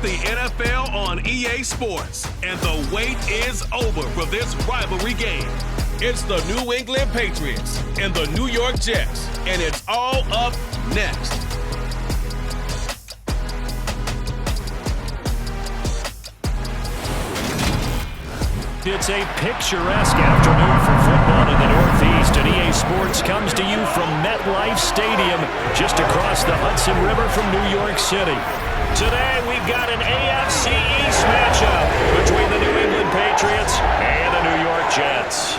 It's the NFL on EA Sports, and the wait is over for this rivalry game. It's the New England Patriots and the New York Jets, and it's all up next. It's a picturesque afternoon for football in the Northeast, and EA Sports comes to you from MetLife Stadium, just across the Hudson River from New York City. Today, we've got an AFC East matchup between the New England Patriots and the New York Jets.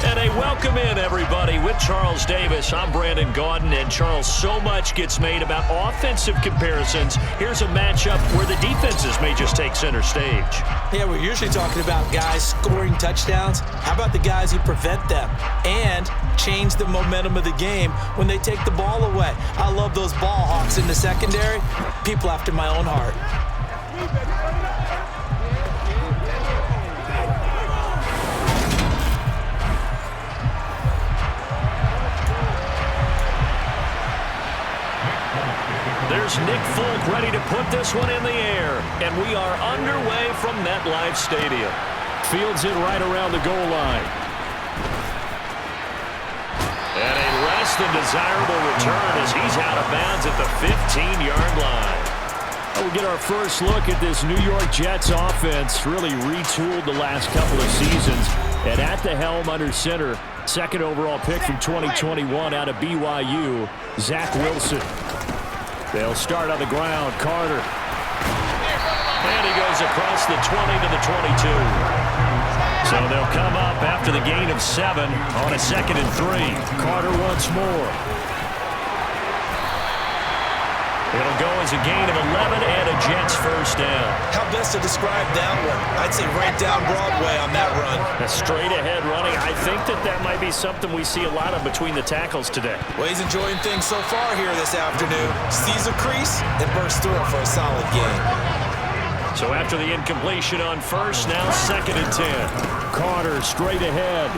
And a welcome in, everybody, with Charles Davis. I'm Brandon Gaudin, and Charles, so much gets made about offensive comparisons. Here's a matchup where the defenses may just take center stage. Yeah, we're usually talking about guys scoring touchdowns. How about the guys who prevent them and change the momentum of the game when they take the ball away? I love those ball hawks in the secondary. People after my own heart. There's Nick Folk ready to put this one in the air, and we are underway from MetLife Stadium. Fields it right around the goal line. And a less than desirable return as he's out of bounds at the 15-yard line. We'll get our first look at this New York Jets offense, really retooled the last couple of seasons. And at the helm under center, second overall pick from 2021 out of BYU, Zach Wilson. They'll start on the ground. Carter. And he goes across the 20 to the 22. So they'll come up after the gain of 7 on a 2nd and 3. Carter once more. It'll go as a gain of 11 and a Jets first down. How best to describe that one? I'd say right down Broadway on that run. A straight ahead running. I think that might be something we see a lot of between the tackles today. Well, he's enjoying things so far here this afternoon. Sees a crease and bursts through it for a solid gain. So after the incompletion on first, now 2nd and 10. Carter straight ahead.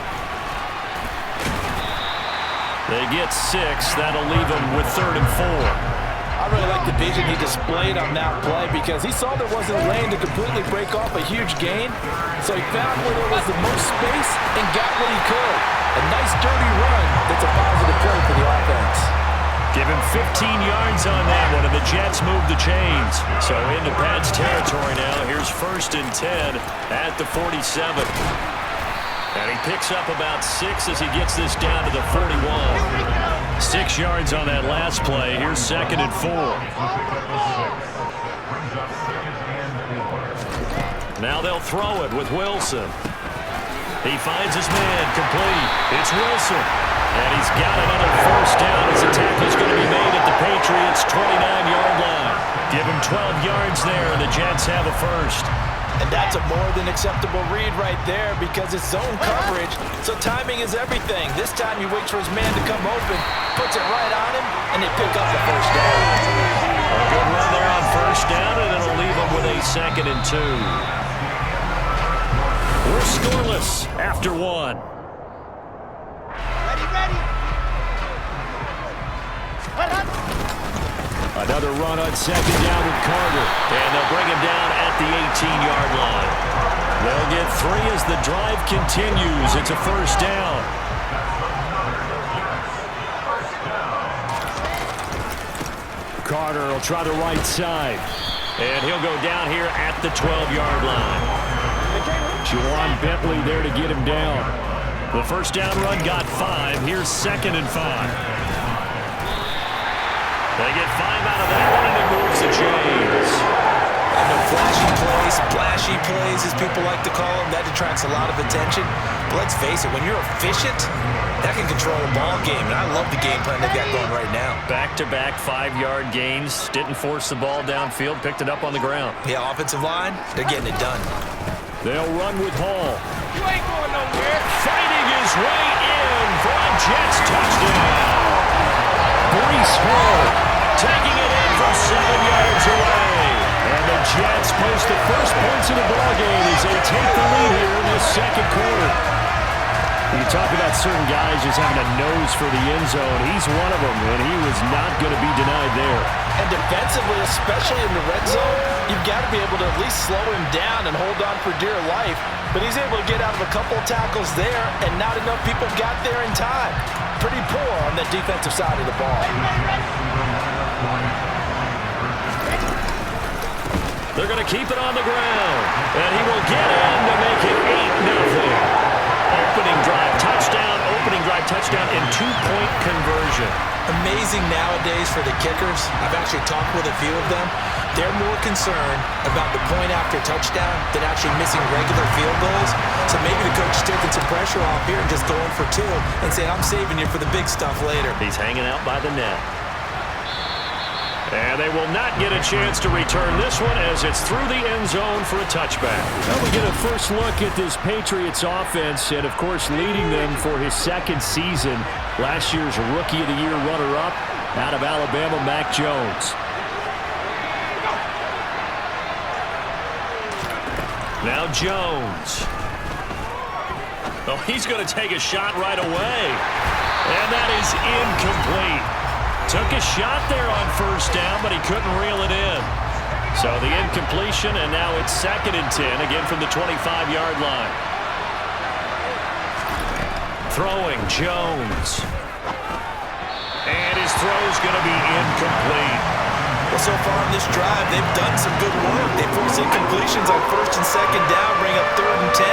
They get 6. That'll leave them with 3rd and 4. I really like the vision he displayed on that play because he saw there wasn't a lane to completely break off a huge gain. So he found where there was the most space and got what he could. A nice dirty run that's a positive play for the offense. Give him 15 yards on that one, and the Jets move the chains. So into Pat's territory now. Here's 1st and 10 at the 47. And he picks up about 6 as he gets this down to the 41. 6 yards on that last play. Here's 2nd and 4. Now they'll throw it with Wilson. He finds his man, complete. It's Wilson. And he's got another first down as the tackle's going to be made at the Patriots' 29-yard line. Give him 12 yards there, and the Jets have a first. And that's a more than acceptable read right there because it's zone coverage, so timing is everything. This time he waits for his man to come open, puts it right on him, and they pick up the first down. A good run there on first down, and it'll leave him with a 2nd and 2. We're scoreless after 1. Another run on 2nd down with Carter. And they'll bring him down at the 18-yard line. They'll get 3 as the drive continues. It's a first down. Carter will try the right side. And he'll go down here at the 12-yard line. Juwan Bentley there to get him down. The first down run got 5. Here's 2nd and 5. They get 5 out of that one, and it moves the chains. And the flashy plays, as people like to call them, that attracts a lot of attention. But let's face it, when you're efficient, that can control a ball game. And I love the game plan they've got going right now. Back-to-back 5-yard gains. Didn't force the ball downfield. Picked it up on the ground. Yeah, offensive line, they're getting it done. They'll run with Hall. You ain't going nowhere. Fighting his way in for a Jets touchdown. Breece Hall taking it in from 7 yards away. And the Jets post the first points of the ballgame as they take the lead here in the second quarter. You talk about certain guys just having a nose for the end zone. He's one of them, and he was not going to be denied there. And defensively, especially in the red zone, you've got to be able to at least slow him down and hold on for dear life. But he's able to get out of a couple of tackles there, and not enough people got there in time. Pretty poor on the defensive side of the ball. They're going to keep it on the ground, and he will get in to make it 8-0. Opening drive touchdown, and two-point conversion. Amazing nowadays for the kickers. I've actually talked with a few of them. They're more concerned about the point after touchdown than actually missing regular field goals. So maybe the coach is taking some pressure off here and just going for two and saying, I'm saving you for the big stuff later. He's hanging out by the net. And they will not get a chance to return this one as it's through the end zone for a touchback. Well, we get a first look at this Patriots offense and, of course, leading them for his second season. Last year's Rookie of the Year runner-up out of Alabama, Mac Jones. Now Jones. Oh, he's going to take a shot right away. And that is incomplete. Took a shot there on first down, but he couldn't reel it in. So the incompletion, and now it's 2nd and 10, again from the 25-yard line. Throwing, Jones. And his throw's going to be incomplete. Well, so far in this drive, they've done some good work. They force incompletions on 1st and 2nd down, bring up 3rd and 10.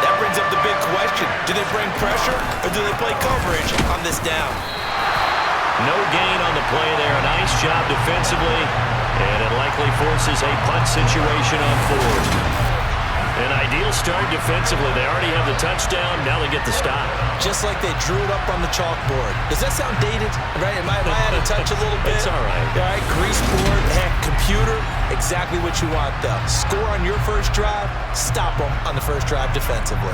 That brings up the big question. Do they bring pressure, or do they play coverage on this down? No gain on the play there. A nice job defensively, and it likely forces a punt situation on 4th. An ideal start defensively. They already have the touchdown. Now they get the stop. Just like they drew it up on the chalkboard. Does that sound dated? Right? Am I out of touch a little bit? It's all right. All right, grease board, heck, computer, exactly what you want, though. Score on your first drive, stop them on the first drive defensively.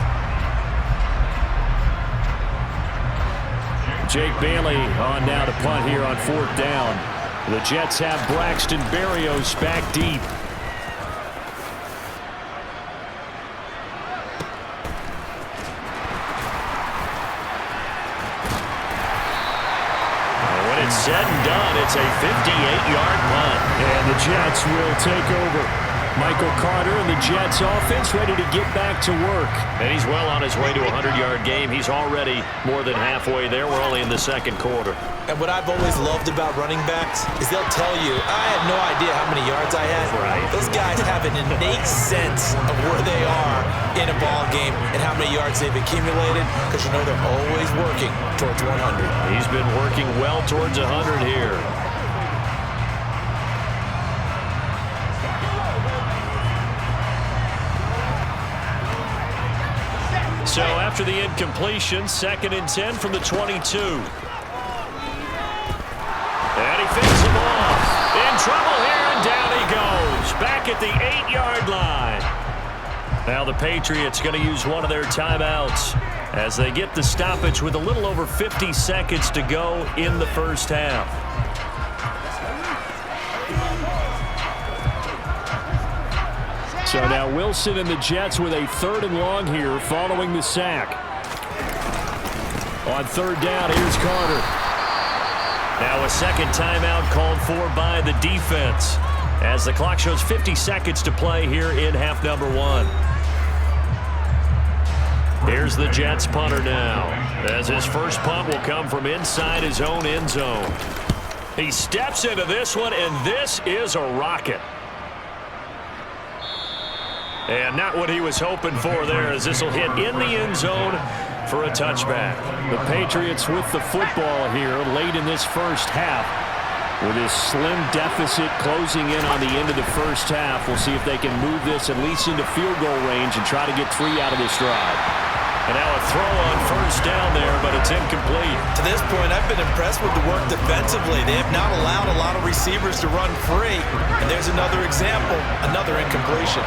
Jake Bailey on now to punt here on 4th down. The Jets have Braxton Berrios back deep. When it's said and done, it's a 58-yard punt. And the Jets will take over. Michael Carter and the Jets offense ready to get back to work. And he's well on his way to a 100-yard game. He's already more than halfway there. We're only in the 2nd quarter. And what I've always loved about running backs is they'll tell you, I had no idea how many yards I had. Right. Those guys have an innate sense of where they are in a ball game and how many yards they've accumulated, because you know they're always working towards 100. He's been working well towards 100 here. So after the incompletion, 2nd and 10 from the 22. And he fakes him off. In trouble here, and down he goes. Back at the 8-yard line. Now the Patriots going to use one of their timeouts as they get the stoppage with a little over 50 seconds to go in the first half. So now Wilson and the Jets with a 3rd and long here following the sack. On 3rd down, here's Carter. Now a 2nd timeout called for by the defense as the clock shows 50 seconds to play here in half number 1. Here's the Jets punter now as his first punt will come from inside his own end zone. He steps into this one, and this is a rocket. And not what he was hoping for there, as this will hit in the end zone for a touchback. The Patriots with the football here late in this first half. With this slim deficit closing in on the end of the first half, we'll see if they can move this at least into field goal range and try to get 3 out of this drive. And now a throw on first down there, but it's incomplete. To this point, I've been impressed with the work defensively. They have not allowed a lot of receivers to run free. And there's another example, another incompletion.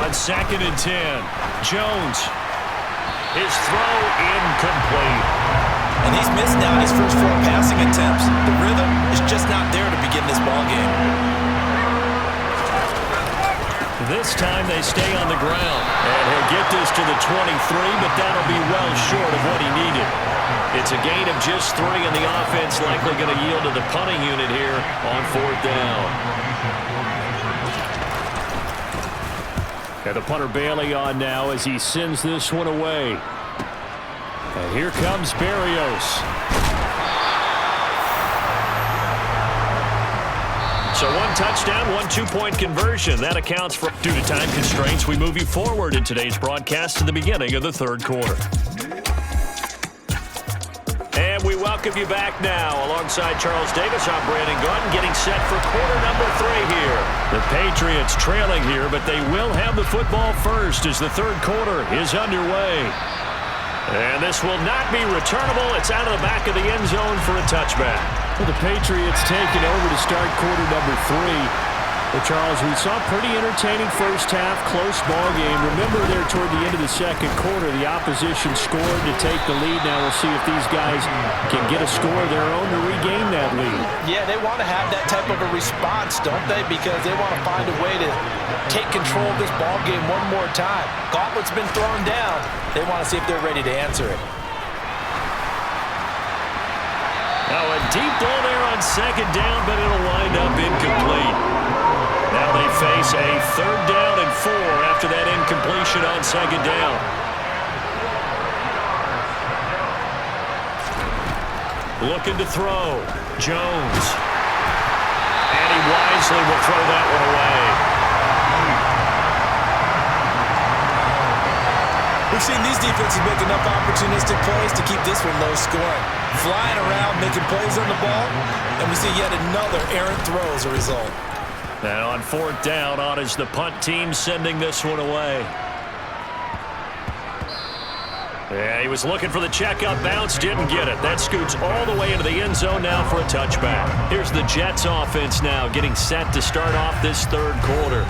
On 2nd and 10, Jones. His throw incomplete. And he's missed now his first 4 passing attempts. The rhythm is just not there to begin this ball game. This time they stay on the ground. And he'll get this to the 23, but that'll be well short of what he needed. It's a gain of just 3, and the offense likely going to yield to the punting unit here on 4th down. And the punter Bailey on now as he sends this one away. And here comes Berrios. So 1 touchdown, 1 2-point conversion. That accounts for... Due to time constraints, we move you forward in today's broadcast to the beginning of the 3rd quarter. And we welcome you back now. Alongside Charles Davis, I'm Brandon Gordon, getting set for quarter number 3 here. The Patriots trailing here, but they will have the football first as the 3rd quarter is underway. And this will not be returnable. It's out of the back of the end zone for a touchback. Well, the Patriots taking over to start quarter number 3. Well, Charles, we saw a pretty entertaining first half, close ball game. Remember there toward the end of the 2nd quarter, the opposition scored to take the lead. Now we'll see if these guys can get a score of their own to regain that lead. Yeah, they want to have that type of a response, don't they? Because they want to find a way to take control of this ball game one more time. Gauntlet's been thrown down. They want to see if they're ready to answer it. Now a deep ball there on 2nd down, but it'll wind up incomplete. Now they face a 3rd down and 4 after that incompletion on 2nd down. Looking to throw. Jones. And he wisely will throw that one away. We've seen these defenses make enough opportunistic plays to keep this one low scoring. Flying around, making plays on the ball, and we see yet another errant throw as a result. Now on 4th down, on is the punt team sending this one away. Yeah, he was looking for the checkup bounce, didn't get it. That scoots all the way into the end zone now for a touchback. Here's the Jets offense now getting set to start off this 3rd quarter.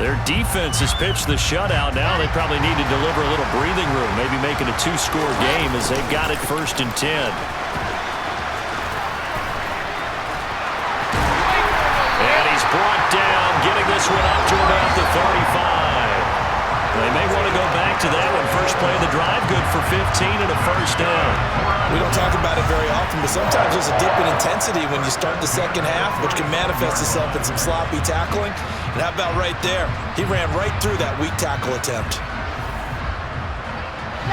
Their defense has pitched the shutout. Now they probably need to deliver a little breathing room, maybe make it a 2-score game as they've got it 1st and 10. And he's brought down, getting this one up to about the 35. They may want to go back to that one. First play of the drive, good for 15 and a 1st down. We don't talk about it very often, but sometimes there's a dip in intensity when you start the 2nd half, which can manifest itself in some sloppy tackling. And how about right there? He ran right through that weak tackle attempt.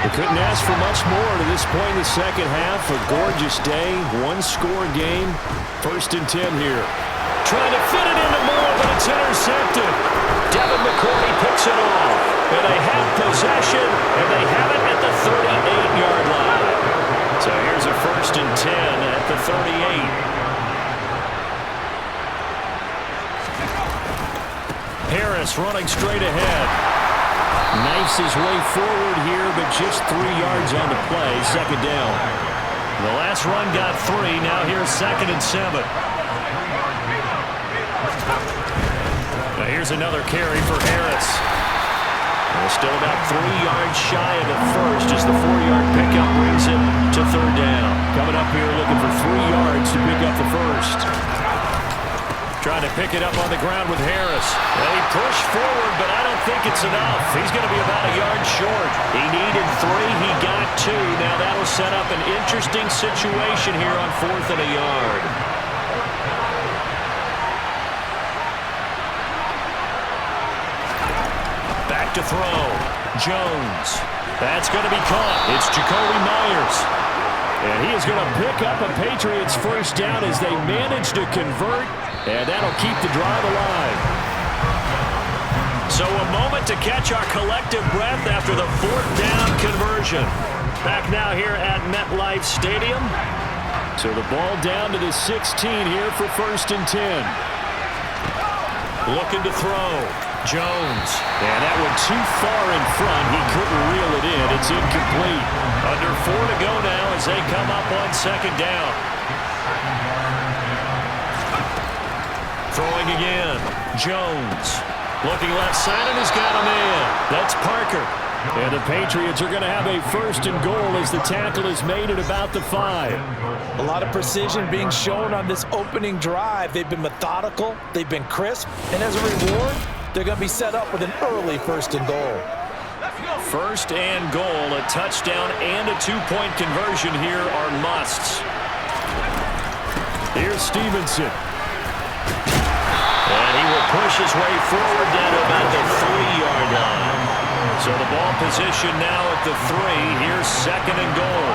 They couldn't ask for much more to this point in the 2nd half. A gorgeous day, 1-score game. 1st and 10 here. Trying to fit it into Moore, but it's intercepted. Devin McCourty picks it off. And they have possession, and they have it at the 38-yard line. So here's a 1st and 10 at the 38. Harris running straight ahead. Knifes his way forward here, but just 3 yards on the play. 2nd down. The last run got 3. Now here's 2nd and 7. Now here's another carry for Harris. Still about 3 yards shy of the first as the 4-yard pickup brings him to 3rd down. Coming up here looking for 3 yards to pick up the first. Trying to pick it up on the ground with Harris. Well, he pushed forward, but I don't think it's enough. He's going to be about a yard short. He needed 3. He got 2. Now that'll set up an interesting situation here on 4th and a yard. To throw. Jones. That's going to be caught. It's Jacoby Myers. And he is going to pick up a Patriots 1st down as they manage to convert. And that'll keep the drive alive. So a moment to catch our collective breath after the 4th down conversion. Back now here at MetLife Stadium. So the ball down to the 16 here for 1st and 10. Looking to throw. Jones. And that one too far in front. He couldn't reel it in. It's incomplete. Under 4 to go now as they come up on 2nd down. Throwing again. Jones. Looking left side and has got a man. That's Parker. And the Patriots are going to have a 1st and goal as the tackle is made at about the 5. A lot of precision being shown on this opening drive. They've been methodical. They've been crisp. And as a reward, they're going to be set up with an early 1st and goal. 1st and goal, a touchdown and a 2-point conversion here are musts. Here's Stevenson. And he will push his way forward down to about the 3-yard line. So the ball position now at the 3. Here's 2nd and goal.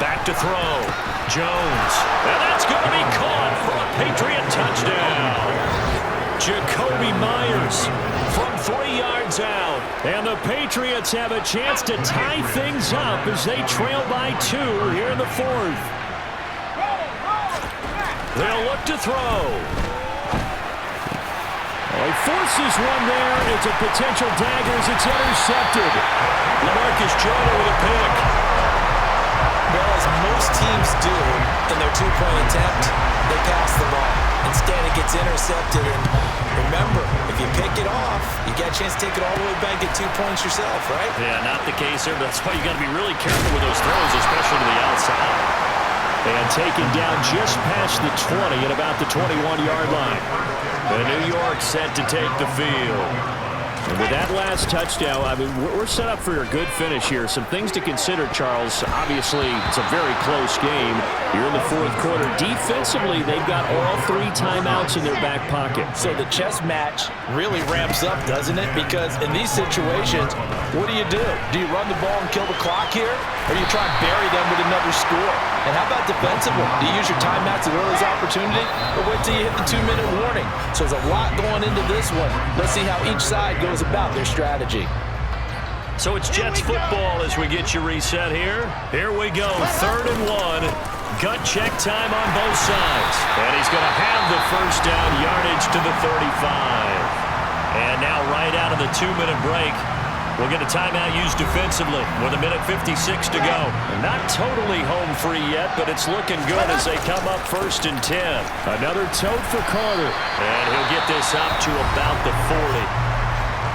Back to throw. Jones. And that's going to be caught for a Patriot touchdown. Jacoby Myers from 3 yards out. And the Patriots have a chance to tie things up as they trail by 2 here in the 4th. They'll look to throw. He forces one there. It's a potential dagger as it's intercepted. LaMarcus Joyner with a pick. Well, as most teams do in their 2-point attempt, they pass the ball. Instead, it gets intercepted. And remember, if you pick it off, you get a chance to take it all the way back, get 2 points yourself, right? Yeah, not the case here. That's why you got to be really careful with those throws, especially to the outside. And taken down just past the 20 at about the 21-yard line. And New York set to take the field. And with that last touchdown, I mean, we're set up for a good finish here. Some things to consider, Charles. Obviously, it's a very close game. You're in the 4th quarter. Defensively, they've got all 3 timeouts in their back pocket. So the chess match really ramps up, doesn't it? Because in these situations, what do? Do you run the ball and kill the clock here? Or do you try and bury them with another score? And how about defensively? Do you use your timeouts at earliest opportunity? Or wait till you hit the 2-minute warning? So there's a lot going into this one. Let's see how each side goes about their strategy. So it's Jets football as we get you reset here. Here we go, 3rd and 1. Gut check time on both sides. And he's going to have the 1st down, yardage to the 35. And now right out of the 2-minute break, we'll get a timeout used defensively with 1:56 to go. Not totally home free yet, but it's looking good as they come up 1st and 10. Another tote for Carter. And he'll get this up to about the 40.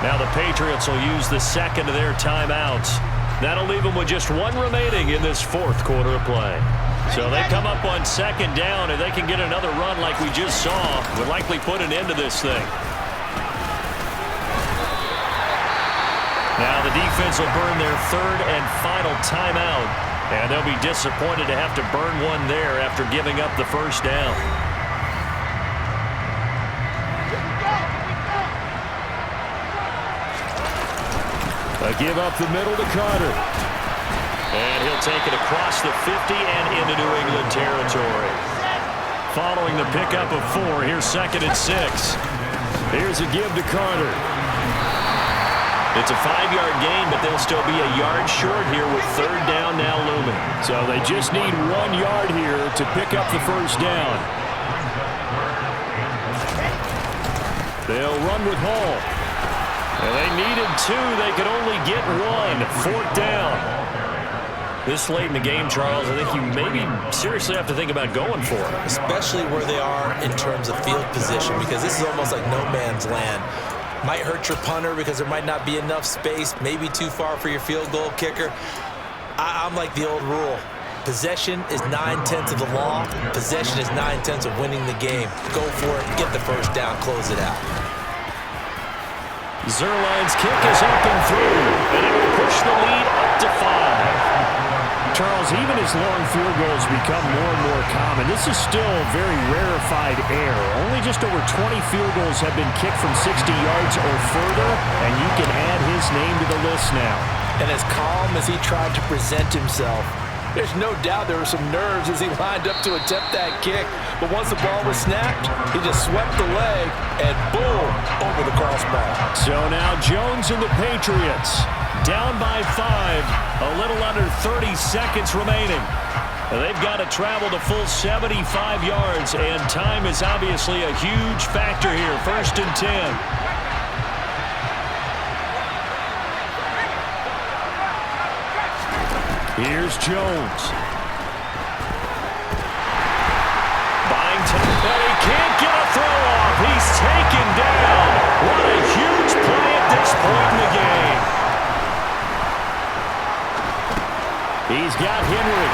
Now the Patriots will use the 2nd of their timeouts. That'll leave them with just 1 remaining in this 4th quarter of play. So they come up on 2nd down, and they can get another run like we just saw. Would likely put an end to this thing. Now the defense will burn their 3rd and final timeout. And they'll be disappointed to have to burn one there after giving up the 1st down. A give up the middle to Carter. And he'll take it across the 50 and into New England territory. Following the pickup of 4, here's 2nd and 6. Here's a give to Carter. It's a 5-yard gain, but they'll still be a yard short here with 3rd down now looming. So they just need 1 yard here to pick up the 1st down. They'll run with Hall. And they needed 2. They could only get 1. 4th down. This late in the game, Charles, I think you maybe seriously have to think about going for it. Especially where they are in terms of field position, because this is almost like no man's land. Might hurt your punter because there might not be enough space, maybe too far for your field goal kicker. I'm like the old rule. Possession is 9/10 of the law. Possession is 9/10 of winning the game. Go for it, get the 1st down, close it out. Zerline's kick is up and through, and it will push the lead up to 5. Charles, even as long field goals become more and more common, this is still a very rarefied air. Only just over 20 field goals have been kicked from 60 yards or further, and you can add his name to the list now. And as calm as he tried to present himself, there's no doubt there were some nerves as he lined up to attempt that kick. But once the ball was snapped, he just swept the leg and boom, over the crossbar. So now Jones and the Patriots down by 5, a little under 30 seconds remaining. They've got to travel the full 75 yards, and time is obviously a huge factor here. 1st and 10. Here's Jones. Byington, but he can't get a throw off. He's taken down. What a huge play at this point in the game. He's got Henry.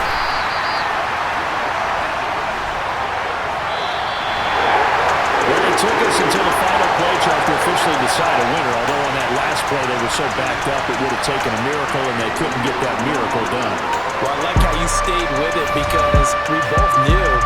Well, it took us until the final play chart to officially decide a winner, although on that last play they were so backed up it would have taken a miracle, and they couldn't get that miracle done. Well, I like how you stayed with it because we both knew